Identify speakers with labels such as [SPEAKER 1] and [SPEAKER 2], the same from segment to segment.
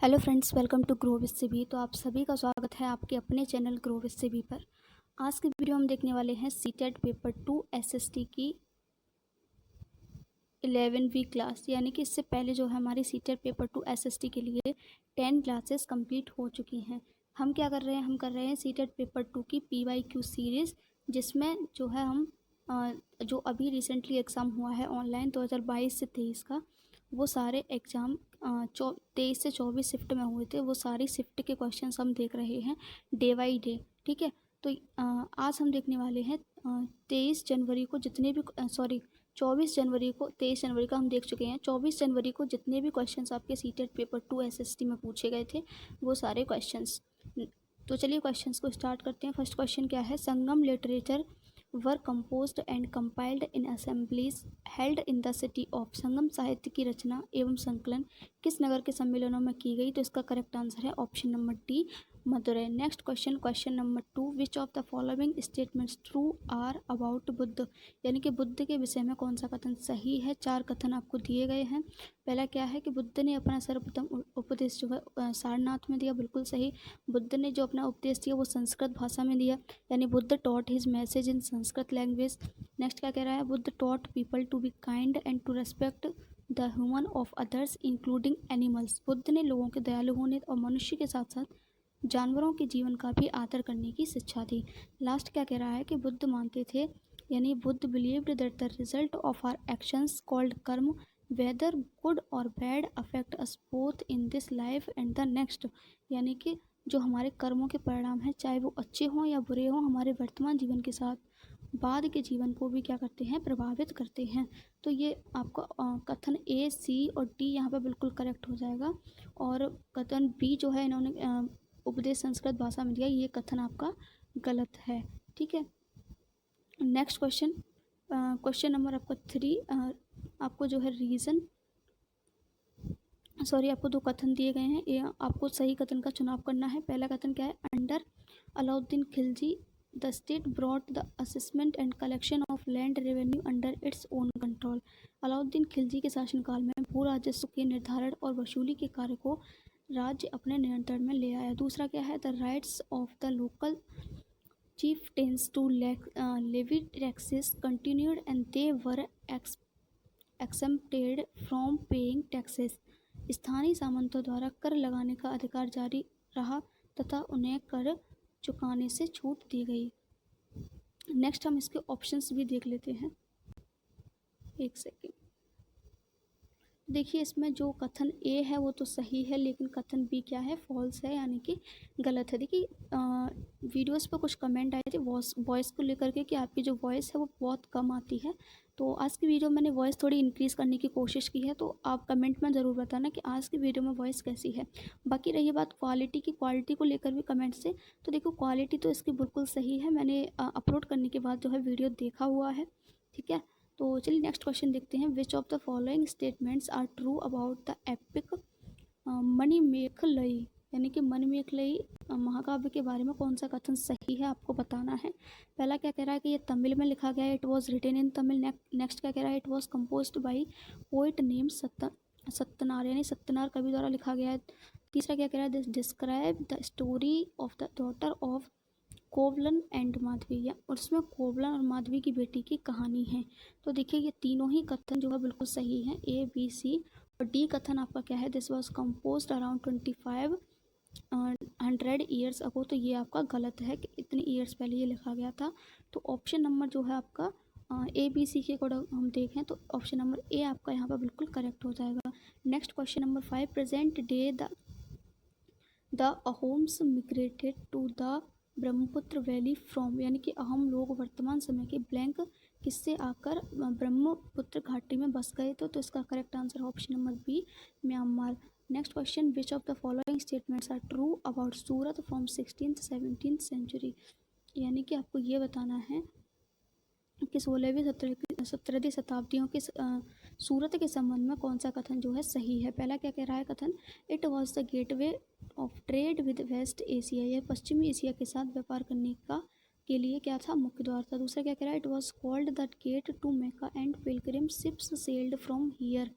[SPEAKER 1] Hello friends, welcome to grow with Sibi. तो आप सभी का स्वागत है आपके अपने चैनल ग्रो विद सिबी पर। आज की वीडियो हम देखने वाले हैं सीटेट पेपर 2 एसएसटी की 11वीं क्लास, यानी कि इससे पहले जो है हमारी सीटेट पेपर 2 एसएसटी के लिए 10 क्लासेस कंप्लीट हो चुकी हैं। हम क्या कर रहे हैं, हम कर रहे हैं सीटेट पेपर 2 की PYQ सीरीज़, जिसमें जो है हम जो अभी रिसेंटली एग्ज़ाम हुआ है ऑनलाइन 2022 से 23 का, वो सारे एग्ज़ाम 23 से 24 शिफ्ट में हुए थे। वो सारी शिफ्ट के क्वेश्चंस हम देख रहे हैं डे बाई डे। ठीक है, तो आज हम देखने वाले हैं 23 जनवरी को जितने भी 24 जनवरी को, 23 जनवरी का हम देख चुके हैं। 24 जनवरी को जितने भी क्वेश्चंस आपके सीटेट पेपर 2 एसएसटी में पूछे गए थे वो सारे क्वेश्चंस। तो चलिए क्वेश्चंस को स्टार्ट करते हैं। फर्स्ट क्वेश्चन क्या है, Sangam literature were composed and compiled in assemblies held in the city of. Sangam साहित्य की रचना एवं संकलन किस नगर के सम्मेलनों में की गई? तो इसका करेक्ट आंसर है option number D, Madurai. Next question, question number 2, which of the following statements true are about Buddha? यानी कि बुद्ध के विषय में कौन सा कथन सही है? 4 कथन आपको दिए गए हैं। पहला क्या है कि बुद्ध ने अपना सर्वप्रथम उपदेश जो है सारनाथ में दिया, बिल्कुल सही। बुद्ध ने जो अपना उपदेश दिया वो संस्कृत भाषा में दिया, यानी Buddha taught his message in Sanskrit language. Next क्या कह रहा है, Buddha taught people to be kind and to respect the human of others including animals. Buddha ने लोगों के दयालु होने और मनुष्य के साथ साथ जानवरों के जीवन का भी आदर करने की शिक्षा दी। लास्ट क्या कह रहा है कि बुद्ध मानते थे, यानी Buddha believed that the result of our actions called karma whether good और bad affect us both in this life and the next. यानी कि जो हमारे कर्मों के परिणाम हैं, चाहे वो अच्छे हों या बुरे हों, हमारे वर्तमान जीवन के साथ बाद के जीवन को भी क्या करते हैं, प्रभावित करते हैं। तो ये आपका कथन ए, सी और डी यहाँ पे बिल्कुल करेक्ट हो जाएगा। और कथन बी जो है इन्होंने उपदेश संस्कृत भाषा में दिया, ये कथन आपका गलत है। ठीक है, नेक्स्ट क्वेश्चन, क्वेश्चन नंबर आपका 3, आपको जो है रीज़न आपको 2 कथन दिए गए हैं, ये आपको सही कथन का चुनाव करना है। पहला कथन क्या है, under Alauddin Khilji the state brought the assessment and collection of land revenue under its own control. Alauddin Khilji के शासनकाल में भू राजस्व के निर्धारण और वसूली के कार्य को राज्य अपने नियंत्रण में ले आया। दूसरा क्या है, the rights of the local chieftains to levy taxes continued and they were exempted from paying taxes। स्थानीय सामंतों द्वारा कर लगाने का अधिकार जारी रहा तथा उन्हें कर चुकाने से छूट दी गई। नेक्स्ट हम इसके ऑप्शंस भी देख लेते हैं, एक सेकेंड। देखिए, इसमें जो कथन ए है वो तो सही है, लेकिन कथन बी क्या है, फॉल्स है, यानी कि गलत है। देखिए, वीडियोस पे कुछ कमेंट आए थे वॉइस को लेकर के कि आपकी जो वॉइस है वो बहुत कम आती है। तो आज की वीडियो मैंने वॉइस थोड़ी इंक्रीज़ करने की कोशिश की है, तो आप कमेंट में ज़रूर बताना कि आज की वीडियो में वॉइस कैसी है। बाकी रही बात क्वालिटी को लेकर भी कमेंट से, तो देखो क्वालिटी तो इसकी बिल्कुल सही है, मैंने अपलोड करने के बाद जो है वीडियो देखा हुआ है। ठीक है, तो चलिए नेक्स्ट क्वेश्चन देखते हैं, which of the following statements are true about the epic Manimekalai? यानी कि मणिमेखलई महाकाव्य के बारे में कौन सा कथन सही है, आपको बताना है। पहला क्या कह रहा है कि ये तमिल में लिखा गया है, it was written in Tamil. Next क्या कह रहा है, it was composed by poet name Sattanar, यानी सत्यनार कवि द्वारा लिखा गया है। तीसरा क्या कह रहा है, this describe the story of the daughter of कोवलन and Madhavi, या उसमें कोवलन और माधवी की बेटी की कहानी है। तो देखिए, ये तीनों ही कथन जो है बिल्कुल सही हैं, ए, बी, सी। और डी कथन आपका क्या है, this was composed around 2500 years ago. तो ये आपका गलत है कि इतने ईयर्स पहले ये लिखा गया था। तो ऑप्शन नंबर जो है आपका ए, बी, सी के अकॉर्डिंग हम देखें तो ऑप्शन नंबर ए आपका यहाँ पर बिल्कुल करेक्ट हो जाएगा। Next question number 5, present day the Ahoms migrated to the Brahmaputra valley from, यानी कि अहम लोग वर्तमान समय के ब्लैंक किससे आकर ब्रह्मपुत्र घाटी में बस गए। तो इसका correct answer option number B, Myanmar. Next question, which of the following statements are true about Surat from 16th 17th century? यानी कि आपको ये बताना है कि 16वीं 17वीं शताब्दियों के सूरत के संबंध में कौन सा कथन जो है सही है। पहला क्या कह रहा है कथन, it was the gateway of trade with west Asia, यह पश्चिमी एशिया के साथ व्यापार करने का के लिए क्या था, मुख्य द्वार था। दूसरा क्या कह रहा है, it was called the gate to Mecca and pilgrim ships sailed from here,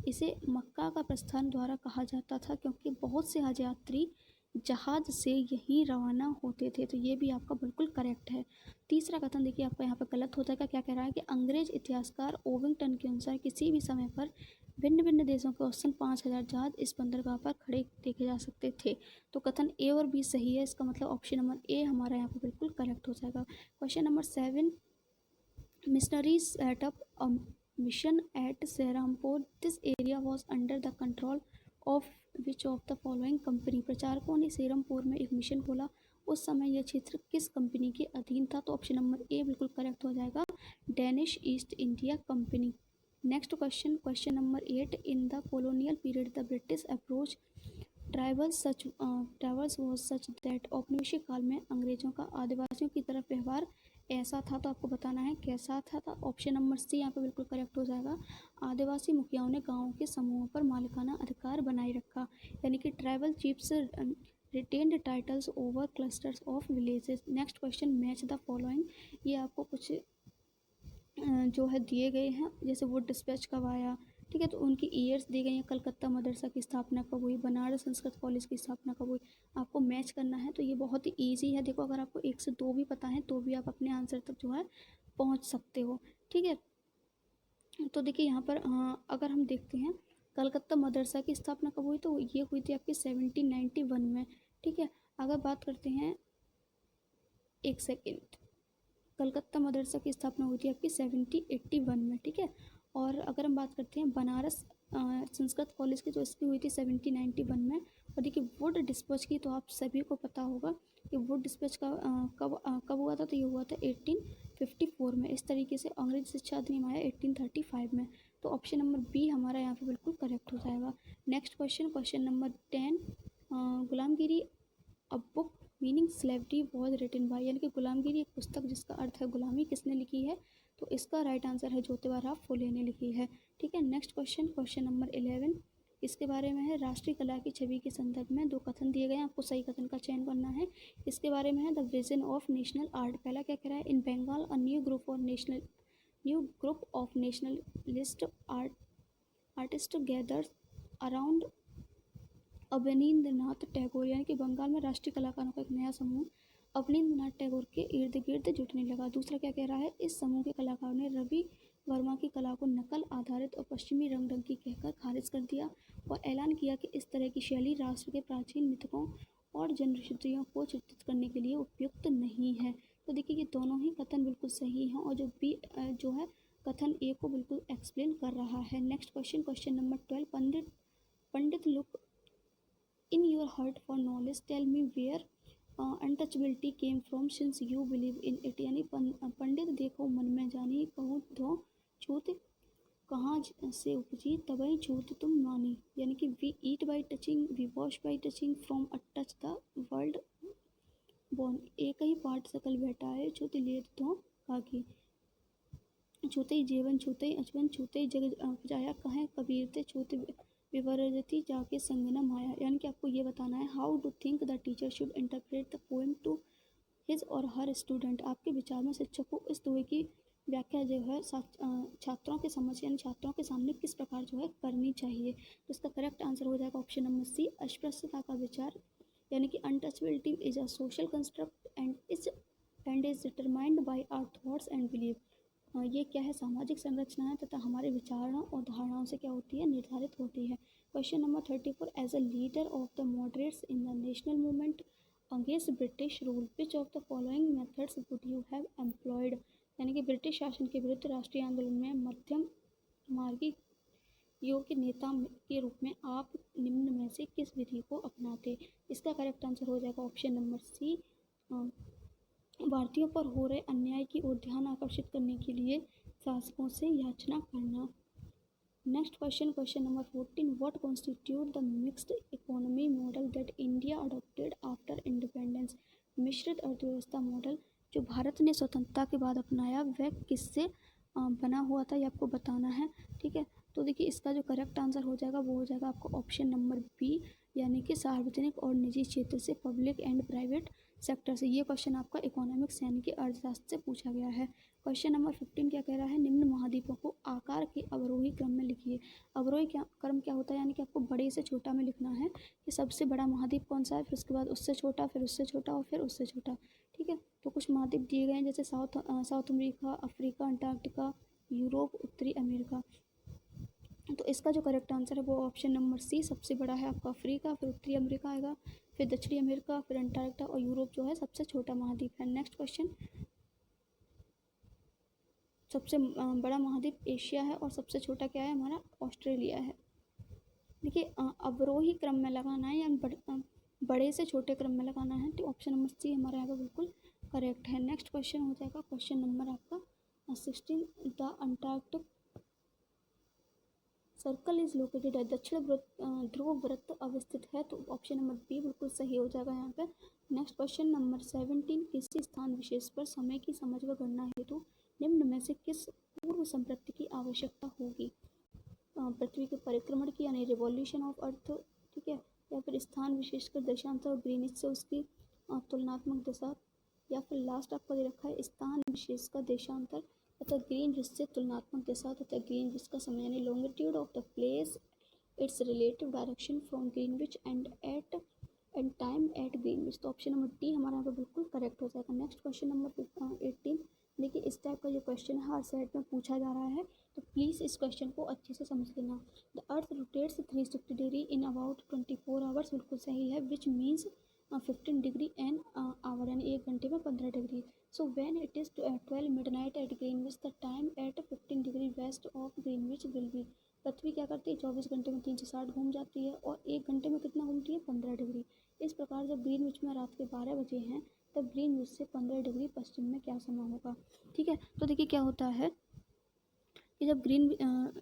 [SPEAKER 1] इसे मक्का का प्रस्थान द्वारा कहा जाता था क्योंकि बहुत से हज यात्री जहाज से यहीं रवाना होते थे। तो ये भी आपका बिल्कुल करेक्ट है। तीसरा कथन देखिए आपका यहाँ पर गलत हो जाएगा। क्या कह रहा है कि अंग्रेज इतिहासकार ओविंगटन के अनुसार किसी भी समय पर भिन्न भिन्न देशों के औसतन 5,000 जहाज इस बंदरगाह पर खड़े देखे जा सकते थे। तो कथन ए और बी सही है। इसका मतलब ऑप्शन नंबर ए हमारा यहाँ पर बिल्कुल करेक्ट हो जाएगा। Question number 7, missionaries set up a mission at Sehrampur. This area was under the control of which of the following company? प्रचारकों ने सेरमपुर में एक मिशन खोला। उस समय यह क्षेत्र किस कंपनी के अधीन था? तो ऑप्शन नंबर ए बिल्कुल करेक्ट हो जाएगा, Danish east India company. Next question, question number 8, in the colonial period the British approach tribals was such that. औपनिवेशिक काल में अंग्रेजों का आदिवासियों की तरफ व्यवहार ऐसा था। तो आपको बताना है कैसा था। ऑप्शन नंबर सी यहाँ पे बिल्कुल करेक्ट हो जाएगा। आदिवासी मुखियाओं ने गांवों के समूहों पर मालिकाना अधिकार बनाए रखा, यानी कि tribal chiefs retained titles over clusters of villages. Next question, match the following. ये आपको कुछ जो है दिए गए हैं, जैसे वो डिस्पैच कब आया, ठीक है, तो उनकी ईयर्स दी गई हैं। कलकत्ता मदरसा की स्थापना कब हुई, बनारस संस्कृत कॉलेज की स्थापना कब हुई, आपको मैच करना है। तो ये बहुत ही ईजी है। देखो अगर आपको 1 से 2 भी पता है तो भी आप अपने आंसर तक जो है पहुंच सकते हो, ठीक है। तो देखिए यहाँ पर अगर हम देखते हैं कलकत्ता मदरसा की स्थापना कब हुई, तो ये हुई थी आपकी 1791 में, ठीक है। अगर बात करते हैं, एक सेकेंड, कलकत्ता मदरसा की स्थापना हुई थी आपकी 1781 में, ठीक है। और अगर हम बात करते हैं बनारस संस्कृत कॉलेज की, तो इसकी हुई थी 1791 में। और देखिए वुड डिस्पैच की, तो आप सभी को पता होगा कि वुड डिस्पैच का कब हुआ था, तो ये हुआ था 1854 में। इस तरीके से अंग्रेज शिक्षा अधिनियम आया 1835 में। तो ऑप्शन नंबर बी हमारा यहाँ पे बिल्कुल करेक्ट हो जाएगा। Next question, question number 10, Gulamgiri a book meaning slavery was written by, यानी कि गुलामगिरी एक पुस्तक जिसका अर्थ है गुलामी, किसने लिखी है? तो इसका राइट आंसर है ज्योतिबा फुले ने लिखी है, ठीक है। नेक्स्ट क्वेश्चन, क्वेश्चन नंबर 11, इसके बारे में है राष्ट्रीय कला की छवि के संदर्भ में 2 कथन दिए गए हैं, आपको सही कथन का चयन करना है। इसके बारे में है the vision of national art. पहला क्या कह रहा है, in Bengal a new group of nationalist artist gathers around Abanindranath Tagore, यानी कि बंगाल में राष्ट्रीय कलाकारों का एक नया समूह अवनींद्रनाथ टैगोर के इर्द गिर्द जुटने लगा। दूसरा क्या कह रहा है, इस समूह के कलाकारों ने रवि वर्मा की कला को नकल आधारित और पश्चिमी रंग ढंग कहकर खारिज कर दिया और ऐलान किया कि इस तरह की शैली राष्ट्र के प्राचीन मिथकों और जनश्रुतियों को चित्रित करने के लिए उपयुक्त नहीं है। तो देखिए ये दोनों ही कथन बिल्कुल सही हैं, और जो बी जो है कथन ए को बिल्कुल एक्सप्लेन कर रहा है। Next question, question number 12, Pandit look in your heart for knowledge, tell me where untouchability came from since you believe in it। यानी पंडित देखो मन में जानी, कहूँ तो छूत कहाँ से उपजी, तबई छूत तुम मानी, यानी कि we eat by touching, we wash by touching, from a touch the world born. एक ही पाठ सकल बैठा है, छूत लेत तो काकी, छूते ही जीवन, छूते ही अचवन, छूते ही जग जाया, कहें कबीर ते छूत विवर्जती जाके संग न माया। यानी कि आपको ये बताना है how to think the teacher should interpret the poem to his और हर स्टूडेंट। आपके विचार में शिक्षक को इस दोहे की व्याख्या जो है छात्रों के समझ यानी छात्रों के सामने किस प्रकार जो है करनी चाहिए। तो इसका करेक्ट आंसर हो जाएगा ऑप्शन नंबर सी, अस्पृश्यता का विचार, यानी कि untouchability is a social construct and is determined by our thoughts and belief. ये क्या है, सामाजिक संरचना है तथा हमारे विचारों और धारणाओं से क्या होती है, निर्धारित होती है। Question number 34, as a leader of the moderates in the national movement against British rule which of the following methods would you have employed, यानी कि ब्रिटिश शासन के विरुद्ध राष्ट्रीय आंदोलन में मध्यम मार्गी योग्य नेता के रूप में आप निम्न में से किस विधि को अपनाते। इसका करेक्ट आंसर हो जाएगा ऑप्शन नंबर सी, भारतीयों पर हो रहे अन्याय की ओर ध्यान आकर्षित करने के लिए शासकों से याचना करना। Next question, question number 14, what constitute the mixed economy model that India adopted after independence. मिश्रित अर्थव्यवस्था मॉडल जो भारत ने स्वतंत्रता के बाद अपनाया वह किससे बना हुआ था, ये आपको बताना है, ठीक है। तो देखिए इसका जो करेक्ट आंसर हो जाएगा वो हो जाएगा आपको ऑप्शन नंबर बी, यानी कि सार्वजनिक और निजी क्षेत्र से, पब्लिक एंड प्राइवेट सेक्टर से। ये क्वेश्चन आपका इकोनॉमिक्स यानी कि अर्थशास्त्र से पूछा गया है। क्वेश्चन नंबर 15 क्या कह रहा है, निम्न महाद्वीपों को आकार के अवरोही क्रम में लिखिए। अवरोही क्रम क्या होता है, यानी कि आपको बड़े से छोटा में लिखना है कि सबसे बड़ा महाद्वीप कौन सा है, फिर उसके बाद उससे छोटा, फिर उससे छोटा और फिर उससे छोटा। ठीक है, तो कुछ महाद्वीप दिए गए हैं जैसे south America, Africa, Antarctica, Europe, उत्तरी अमेरिका। तो इसका जो करेक्ट आंसर है वो ऑप्शन नंबर सी, सबसे बड़ा है आपका अफ्रीका, फिर उत्तरी अमेरिका आएगा, फिर दक्षिणी अमेरिका, फिर अंटार्कटिका और यूरोप जो है सबसे छोटा महाद्वीप है। नेक्स्ट क्वेश्चन, सबसे बड़ा महाद्वीप एशिया है और सबसे छोटा क्या है हमारा, ऑस्ट्रेलिया है। देखिए अवरोही क्रम में लगाना है या बड़े से छोटे क्रम में लगाना है, तो ऑप्शन नंबर सी हमारा यहाँ पर बिल्कुल करेक्ट है। नेक्स्ट क्वेश्चन हो जाएगा क्वेश्चन नंबर आपका 16, the Antarctic circle is located है, दक्षिण ध्रुव वृत्त अवस्थित है, तो ऑप्शन नंबर बी बिल्कुल सही हो जाएगा यहाँ पे। नेक्स्ट क्वेश्चन नंबर 17, किसी स्थान विशेष पर समय की समझ व गणना हेतु निम्न में से किस पूर्व संपत्ति की आवश्यकता होगी, पृथ्वी के परिक्रमण की यानी रिवॉल्यूशन ऑफ अर्थ, ठीक है, या फिर स्थान विशेष कर देशांतर और ग्रीनिच से उसकी तुलनात्मक दिशा, या फिर लास्ट आपको दे रखा है स्थान विशेष का देशांतर तथा ग्रीनविच से तुलनात्मक दिशा तथा ग्रीनविच का समय यानी longitude of the place its relative direction from Greenwich and time at Greenwich, तो ऑप्शन नंबर डी हमारा यहाँ पर बिल्कुल करेक्ट हो जाएगा। नेक्स्ट क्वेश्चन नंबर 18, देखिए इस टाइप का जो क्वेश्चन है हर सेट में पूछा जा रहा है, तो प्लीज़ इस क्वेश्चन को अच्छे से समझ लेना। The earth rotates 360 degree in about 24 hours, बिल्कुल सही है, which means 15 degree an hour यानी 1 घंटे में 15 degree. So when it is 12 midnight at Greenwich the time at 15 degree west of Greenwich will be, पृथ्वी क्या करती है 24 घंटे में 360 घूम जाती है और 1 घंटे में कितना घूमती है 15 डिग्री। इस प्रकार जब ग्रीनविच में रात के 12 बजे हैं तब ग्रीनविच से 15 डिग्री पश्चिम में क्या समय होगा। ठीक है, तो देखिए क्या होता है कि जब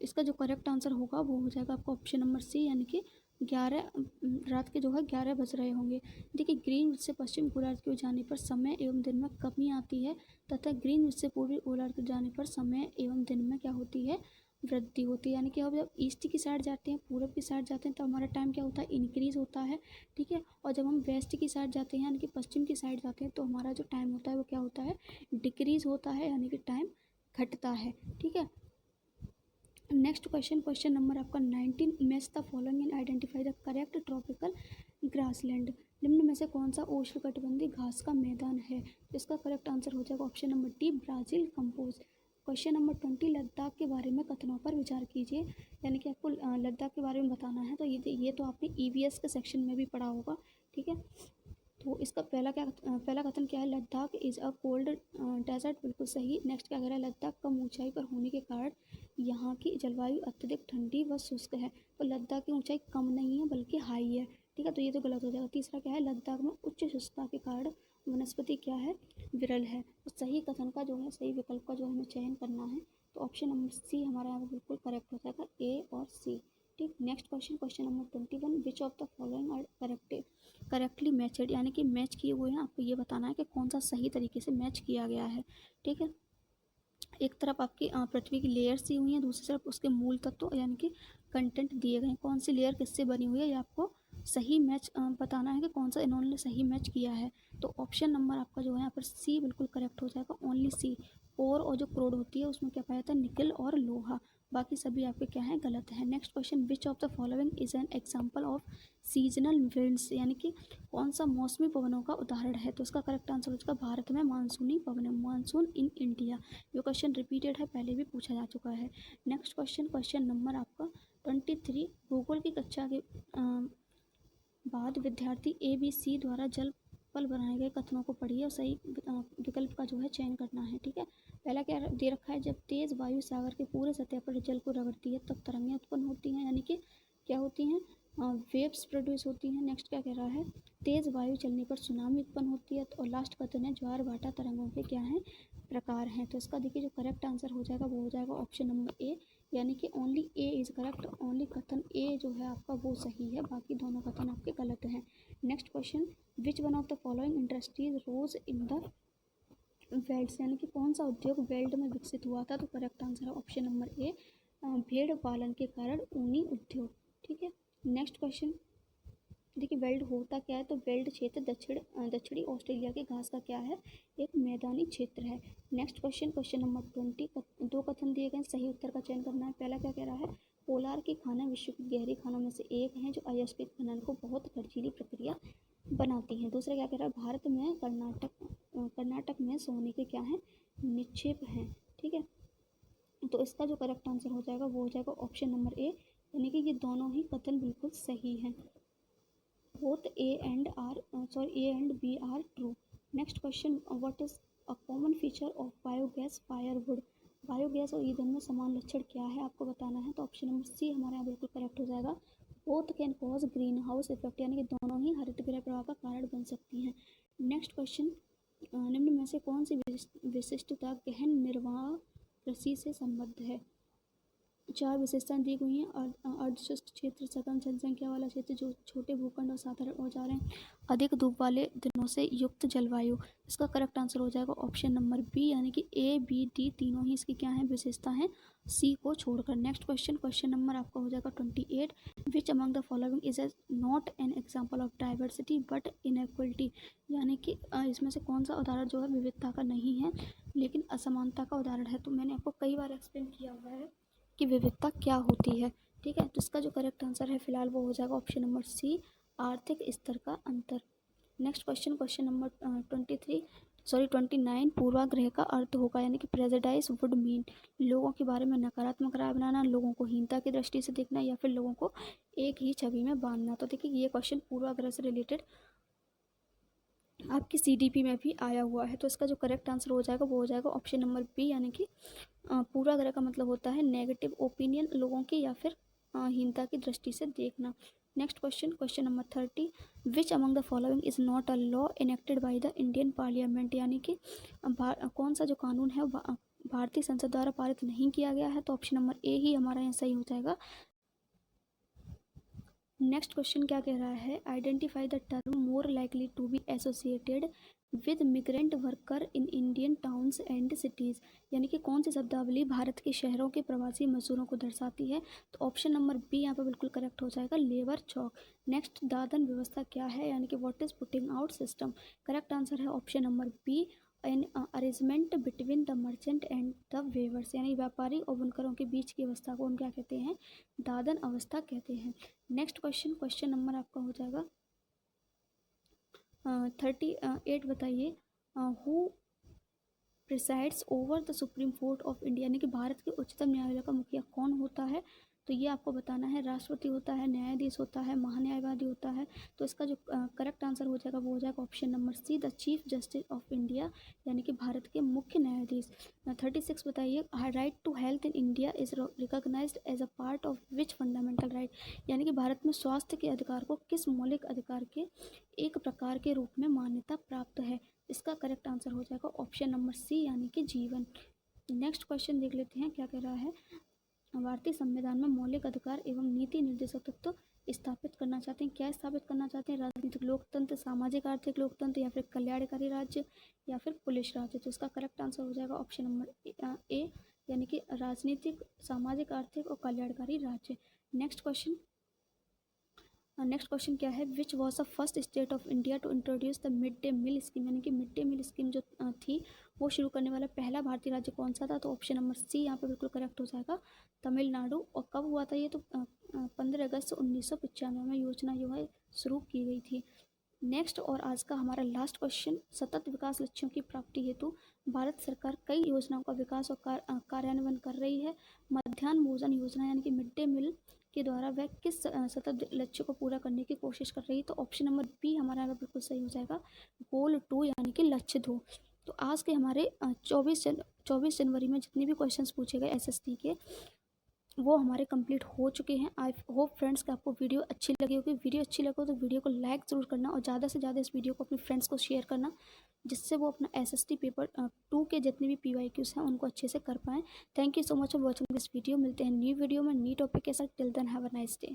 [SPEAKER 1] इसका जो करेक्ट आंसर होगा वो हो जाएगा आपका ऑप्शन नंबर सी, यानी कि 11 रात के जो है 11 बज रहे होंगे। देखिए ग्रीनविच से पश्चिम गोलार्ध की ओर जाने पर समय एवं दिन में कमी आती है तथा ग्रीनविच से पूर्वी गोलार्ध की जाने पर समय एवं दिन में क्या होती है, वृद्धि होती है। यानी कि अब जब ईस्ट की साइड जाते हैं, पूरब की साइड जाते हैं, तो हमारा टाइम क्या होता है, इंक्रीज़ होता है। ठीक है, और जब हम वेस्ट की साइड जाते हैं यानी कि पश्चिम की साइड जाते हैं तो हमारा जो टाइम होता है वो क्या होता है, डिक्रीज़ होता है, यानी कि टाइम घटता है। ठीक है, नेक्स्ट क्वेश्चन नंबर आपका 19, match the following and identify the correct tropical grassland, निम्न में से कौन सा उष्णकटिबंधीय घास का मैदान है, इसका करेक्ट आंसर हो जाएगा option number D, Brazil compose. Question number 20, Ladakh के बारे में कथनों पर विचार कीजिए, यानी कि आपको लद्दाख के बारे में बताना है, तो ये तो आपने ईवीएस के सेक्शन में भी पढ़ा होगा। ठीक है, तो इसका पहला कथन क्या है, Ladakh is a cold desert, बिल्कुल सही। नेक्स्ट क्या कह रहा है, लद्दाख कम ऊंचाई पर होने के कारण यहाँ की जलवायु अत्यधिक ठंडी व शुष्क है, तो लद्दाख की ऊंचाई कम नहीं है बल्कि हाई है। ठीक है, तो ये तो गलत हो जाएगा। तीसरा क्या है, लद्दाख में उच्च शुष्कता के कारण वनस्पति क्या है, विरल है। तो सही कथन का जो है, सही विकल्प का जो हमें चयन करना है, तो ऑप्शन नंबर सी हमारा यहाँ पर बिल्कुल करेक्ट हो जाएगा, ए और सी। ठीक, next question number 21, which of the following are correctly matched, यानी कि मैच किए हुए हैं, आपको ये बताना है कि कौन सा सही तरीके से मैच किया गया है। ठीक है, एक तरफ आपकी पृथ्वी की लेयर्स दी हुई हैं, दूसरी तरफ उसके मूल तत्व यानी कि कंटेंट दिए गए हैं, कौन सी लेयर किससे बनी हुई है ये आपको सही मैच बताना है कि कौन सा इन्होंने सही मैच किया है। तो ऑप्शन नंबर आपका जो है यहाँ पर सी बिल्कुल करेक्ट हो जाएगा, ओनली सी। ओर और जो क्रोड होती है उसमें क्या पाया जाता है, निकल और लोहा, बाकी सभी आपके क्या हैं, गलत है। Next question, which of the following is an example of seasonal winds, यानी कि कौन सा मौसमी पवनों का उदाहरण है, तो इसका करेक्ट आंसर हो जाएगा भारत में मानसूनी पवन, मानसून इन इंडिया। ये क्वेश्चन रिपीटेड है, पहले भी पूछा जा चुका है। नेक्स्ट क्वेश्चन नंबर आपका 23, भूगोल की कक्षा के बाद विद्यार्थी ABC द्वारा जल पल बनाए गए कथनों को पढ़िए और सही विकल्प का जो है चयन करना है। ठीक है, पहला क्या दे रखा है, जब तेज़ वायु सागर के पूरे सतह पर जल को रगड़ती है तब तरंगें उत्पन्न होती हैं, यानी कि क्या होती हैं, वेव्स प्रोड्यूस होती हैं। नेक्स्ट क्या कह रहा है, तेज़ वायु चलने पर सुनामी उत्पन्न होती है, और लास्ट कथन है, ज्वार भाटा तरंगों के क्या हैं, प्रकार हैं। तो इसका देखिए जो करेक्ट आंसर हो जाएगा वो हो जाएगा ऑप्शन नंबर ए, यानी कि only A is correct, only कथन ए जो है आपका वो सही है, बाकी दोनों कथन आपके गलत हैं। Next question, which one of the following industries rose in the welds, यानी कि कौन सा उद्योग वेल्ड में विकसित हुआ था, तो करेक्ट आंसर है ऑप्शन नंबर ए, भेड़ पालन के कारण ऊनी उद्योग। ठीक है, नेक्स्ट क्वेश्चन, देखिए वेल्ड होता क्या है, तो वेल्ड क्षेत्र दक्षिणी ऑस्ट्रेलिया के घास का क्या है, एक मैदानी क्षेत्र है। नेक्स्ट क्वेश्चन, क्वेश्चन नंबर 20, दो कथन दिए गए, सही उत्तर का चयन करना है। पहला क्या कह रहा है, पोलार की खाना विश्व की गहरी खानों में से एक है जो अयस्कित खनन को बहुत खर्चीली प्रक्रिया बनाती हैं। दूसरा क्या कह रहा है, भारत में कर्नाटक में सोने के क्या है, निक्षेप हैं। ठीक है, तो इसका जो करेक्ट आंसर हो जाएगा वो हो जाएगा ऑप्शन नंबर ए, यानी कि ये दोनों ही कथन बिल्कुल सही हैं। Both A and B are true. Next question, what is a common feature of biogas firewood? Biogas और ईंधन में समान लक्षण क्या है आपको बताना है, तो ऑप्शन नंबर सी हमारे यहाँ बिल्कुल करेक्ट हो जाएगा। Both can cause green house effect, यानी कि दोनों ही हरित गृह प्रभाव का कारण बन सकती हैं। नेक्स्ट क्वेश्चन, निम्न में से कौन सी विशिष्टता गहन निर्वाह कृषि से संबद्ध है। चार विशेषताएं दी गई हैं, अर्धशुष्क क्षेत्र, सकम जनसंख्या वाला क्षेत्र, जो छोटे भूखंड और साधारण औजार हैं, अधिक धूप वाले दिनों से युक्त जलवायु। इसका करेक्ट आंसर हो जाएगा ऑप्शन नंबर बी, यानी कि ए बी डी तीनों ही इसकी क्या है, विशेषता हैं, सी को छोड़कर। नेक्स्ट क्वेश्चन, क्वेश्चन नंबर आपका हो जाएगा 28, which among the following is not an example of diversity but inequality, यानी कि इसमें से कौन सा उदाहरण जो है विविधता का नहीं है लेकिन असमानता का उदाहरण है। तो मैंने आपको कई बार एक्सप्लेन किया हुआ है कि विविधता क्या होती है। ठीक है, तो इसका जो करेक्ट आंसर है फिलहाल वो हो जाएगा ऑप्शन नंबर सी, आर्थिक स्तर का अंतर। नेक्स्ट क्वेश्चन, क्वेश्चन नंबर 29, पूर्वाग्रह का अर्थ होगा, यानी कि प्रेजुडाइज वुड मीन लोगों के बारे में नकारात्मक राय बनाना, लोगों को हीनता की दृष्टि से देखना, या फिर लोगों को एक ही छवि में बांधना। तो देखिए ये क्वेश्चन पूर्वाग्रह से रिलेटेड आपकी सीडीपी में भी आया हुआ है, तो इसका जो करेक्ट आंसर हो जाएगा वो हो जाएगा ऑप्शन नंबर बी, यानी कि पूर्वाग्रह का मतलब होता है नेगेटिव ओपिनियन लोगों की या फिर हीनता की दृष्टि से देखना। Next question, question number 30, which among the following is not a law enacted by the Indian parliament, यानी कि कौन सा जो कानून है भारतीय संसद द्वारा पारित नहीं किया गया है, तो ऑप्शन नंबर ए ही हमारा यहाँ सही हो जाएगा। नेक्स्ट क्वेश्चन क्या कह रहा है, identify the term more likely to be associated with migrant worker in Indian towns and cities, यानी कि कौन सी शब्दावली भारत के शहरों के प्रवासी मजदूरों को दर्शाती है, तो ऑप्शन नंबर बी यहाँ पर बिल्कुल करेक्ट हो जाएगा, लेबर चौक। नेक्स्ट, दादन व्यवस्था क्या है, यानी कि what is putting out system, correct answer है option number B, an arrangement between the merchant and the weavers, यानी व्यापारी और बुनकरों के बीच की अवस्था को हम क्या कहते हैं, दादन अवस्था कहते हैं। नेक्स्ट क्वेश्चन, क्वेश्चन नंबर आपका हो जाएगा 38, बताइए who presides over the supreme court of India, यानी कि भारत के उच्चतम न्यायालय का मुखिया कौन होता है, तो ये आपको बताना है, राष्ट्रपति होता है, न्यायाधीश होता है, महान्यायवादी होता है। तो इसका जो करेक्ट आंसर हो जाएगा वो हो जाएगा option number C, the chief justice of India, यानी कि भारत के मुख्य न्यायाधीश। 36, बताइए right to health in India is recognised as a part of which fundamental right, यानी कि भारत में स्वास्थ्य के अधिकार को किस मौलिक अधिकार के एक प्रकार के रूप में मान्यता प्राप्त है, इसका करेक्ट आंसर हो जाएगा ऑप्शन नंबर सी, यानी कि जीवन। नेक्स्ट क्वेश्चन देख लेते हैं क्या कह रहा है, भारतीय संविधान में मौलिक अधिकार एवं नीति निर्देशक तत्व स्थापित करना चाहते हैं, क्या स्थापित करना चाहते हैं, राजनीतिक लोकतंत्र, सामाजिक आर्थिक लोकतंत्र, या फिर कल्याणकारी राज्य, या फिर पुलिस राज्य। तो इसका करेक्ट आंसर हो जाएगा ऑप्शन नंबर ए, यानी कि राजनीतिक, सामाजिक आर्थिक और कल्याणकारी राज्य। नेक्स्ट क्वेश्चन, नेक्स्ट क्वेश्चन क्या है, which was the first state of India to introduce the mid day meal scheme, यानी कि मिड डे मील स्कीम जो थी वो शुरू करने वाला पहला भारतीय राज्य कौन सा था, तो ऑप्शन नंबर सी यहाँ पे बिल्कुल करेक्ट हो जाएगा, तमिलनाडु। और कब हुआ था ये, तो 15 अगस्त 1995 में योजना जो है शुरू की गई थी। नेक्स्ट और आज का हमारा लास्ट क्वेश्चन, सतत विकास लक्ष्यों की प्राप्ति हेतु भारत सरकार कई योजनाओं का विकास और कार्यान्वयन कर रही है, मध्याह्न भोजन योजना यानी कि मिड डे मील के द्वारा वह किस सतत लक्ष्य को पूरा करने की कोशिश कर रही है, तो ऑप्शन नंबर बी हमारा यहाँ बिल्कुल सही हो जाएगा, गोल 2 यानी कि लक्ष्य 2। तो आज के हमारे 24 जनवरी में जितने भी क्वेश्चंस पूछे गए एसएसटी के वो हमारे कंप्लीट हो चुके हैं। आई होप फ्रेंड्स कि आपको वीडियो अच्छी लगी होगी। वीडियो अच्छी लगे तो वीडियो को लाइक ज़रूर करना और ज़्यादा से ज़्यादा इस वीडियो को अपने फ्रेंड्स को शेयर करना, जिससे वो अपना एसएसटी पेपर 2 के जितने भी पीवाईक्यूज़ हैं उनको अच्छे से कर पाएँ। Thank you so much for watching this video. मिलते हैं न्यू वीडियो में न्यू टॉपिक के साथ। Till then have a nice day.